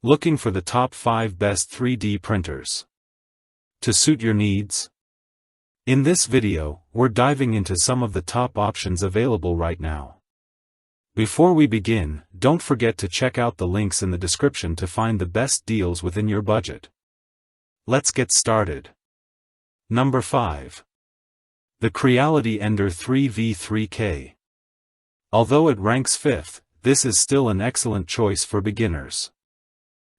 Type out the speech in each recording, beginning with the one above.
Looking for the top 5 best 3D printers to suit your needs? In this video, we're diving into some of the top options available right now. Before we begin, don't forget to check out the links in the description to find the best deals within your budget. Let's get started. Number 5. The Creality Ender 3v3K. Although it ranks 5th, this is still an excellent choice for beginners.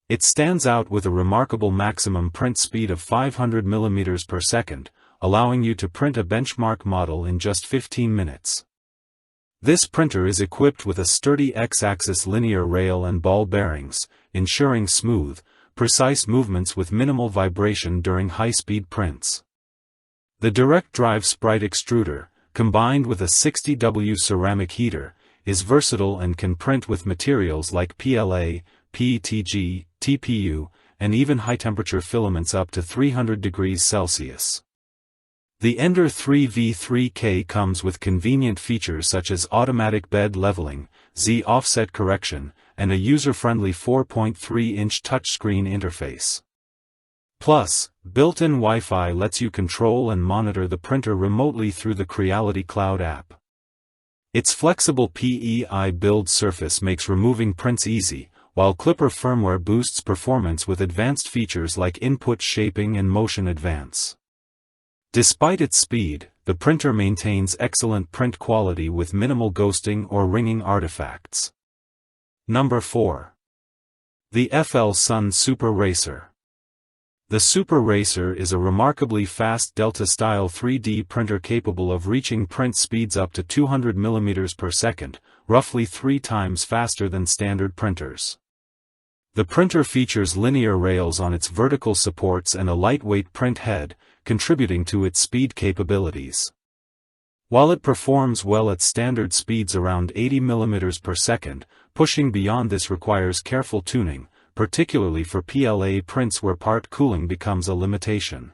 It stands out with a remarkable maximum print speed of 500 mm per second, allowing you to print a benchmark model in just 15 minutes. This printer is equipped with a sturdy X-axis linear rail and ball bearings, ensuring smooth, precise movements with minimal vibration during high-speed prints. The direct drive sprite extruder, combined with a 60W ceramic heater, is versatile and can print with materials like PLA, PETG, TPU, and even high-temperature filaments up to 300 degrees Celsius. The Ender 3v3K comes with convenient features such as automatic bed leveling, Z-offset correction, and a user-friendly 4.3-inch touchscreen interface. Plus, built-in Wi-Fi lets you control and monitor the printer remotely through the Creality Cloud app. Its flexible PEI build surface makes removing prints easy, while Clipper firmware boosts performance with advanced features like input shaping and motion advance. Despite its speed, the printer maintains excellent print quality with minimal ghosting or ringing artifacts. Number 4. The FL Sun Super Racer. The Super Racer is a remarkably fast Delta-style 3D printer capable of reaching print speeds up to 200 mm per second, roughly 3 times faster than standard printers. The printer features linear rails on its vertical supports and a lightweight print head, contributing to its speed capabilities. While it performs well at standard speeds around 80 mm per second, pushing beyond this requires careful tuning, particularly for PLA prints where part cooling becomes a limitation.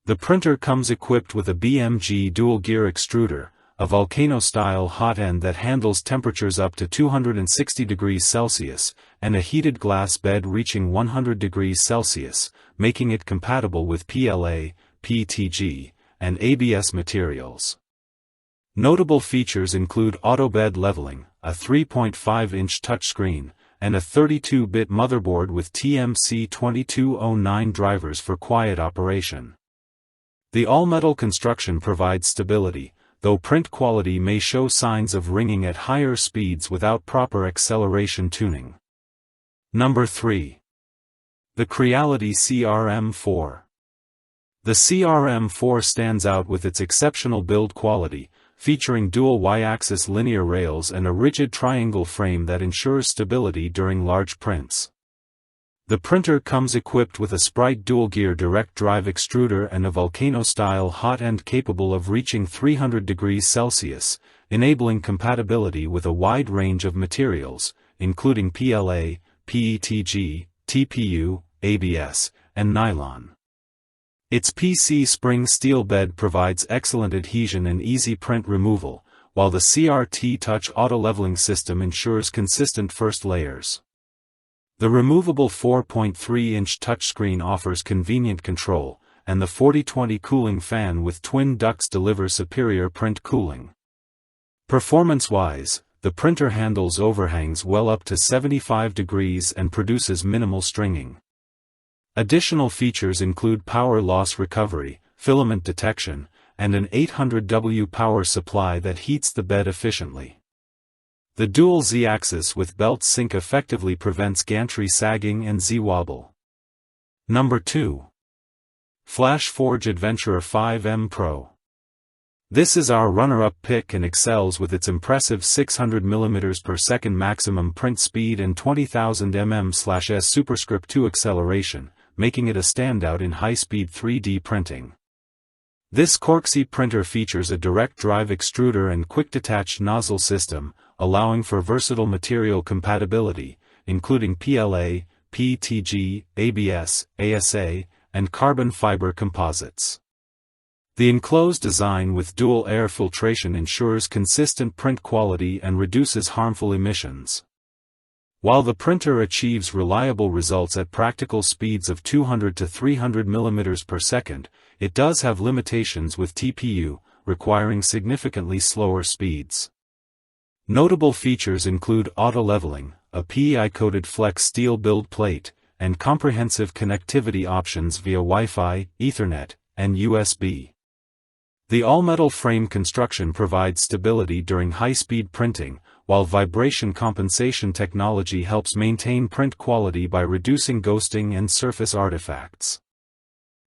The printer comes equipped with a BMG dual-gear extruder, a volcano-style hot end that handles temperatures up to 260 degrees Celsius, and a heated glass bed reaching 100 degrees Celsius, making it compatible with PLA, PETG, and ABS materials. Notable features include auto bed leveling, a 3.5-inch touchscreen, and a 32-bit motherboard with TMC2209 drivers for quiet operation. The all-metal construction provides stability, though print quality may show signs of ringing at higher speeds without proper acceleration tuning. Number 3. The Creality CRM4. The CRM4 stands out with its exceptional build quality, featuring dual Y-axis linear rails and a rigid triangle frame that ensures stability during large prints. The printer comes equipped with a Sprite dual-gear direct drive extruder and a volcano-style hot end capable of reaching 300 degrees Celsius, enabling compatibility with a wide range of materials, including PLA, PETG, TPU, ABS, and nylon. Its PC spring steel bed provides excellent adhesion and easy print removal, while the CRT Touch auto-leveling system ensures consistent first layers. The removable 4.3-inch touchscreen offers convenient control, and the 4020 cooling fan with twin ducts delivers superior print cooling. Performance-wise, the printer handles overhangs well up to 75 degrees and produces minimal stringing. Additional features include power loss recovery, filament detection, and an 800W power supply that heats the bed efficiently. The dual Z-axis with belt sync effectively prevents gantry sagging and Z-wobble. Number 2. FlashForge Adventurer 5M Pro. This is our runner-up pick and excels with its impressive 600 mm per second maximum print speed and 20,000 mm/s superscript 2 acceleration, making it a standout in high-speed 3D printing. This Corksy printer features a direct drive extruder and quick-detach nozzle system, allowing for versatile material compatibility, including PLA, PETG, ABS, ASA, and carbon fiber composites. The enclosed design with dual air filtration ensures consistent print quality and reduces harmful emissions. While the printer achieves reliable results at practical speeds of 200 to 300 mm per second, it does have limitations with TPU, requiring significantly slower speeds. Notable features include auto-leveling, a PEI-coated flex steel build plate, and comprehensive connectivity options via Wi-Fi, Ethernet, and USB. The all-metal frame construction provides stability during high-speed printing, while vibration compensation technology helps maintain print quality by reducing ghosting and surface artifacts.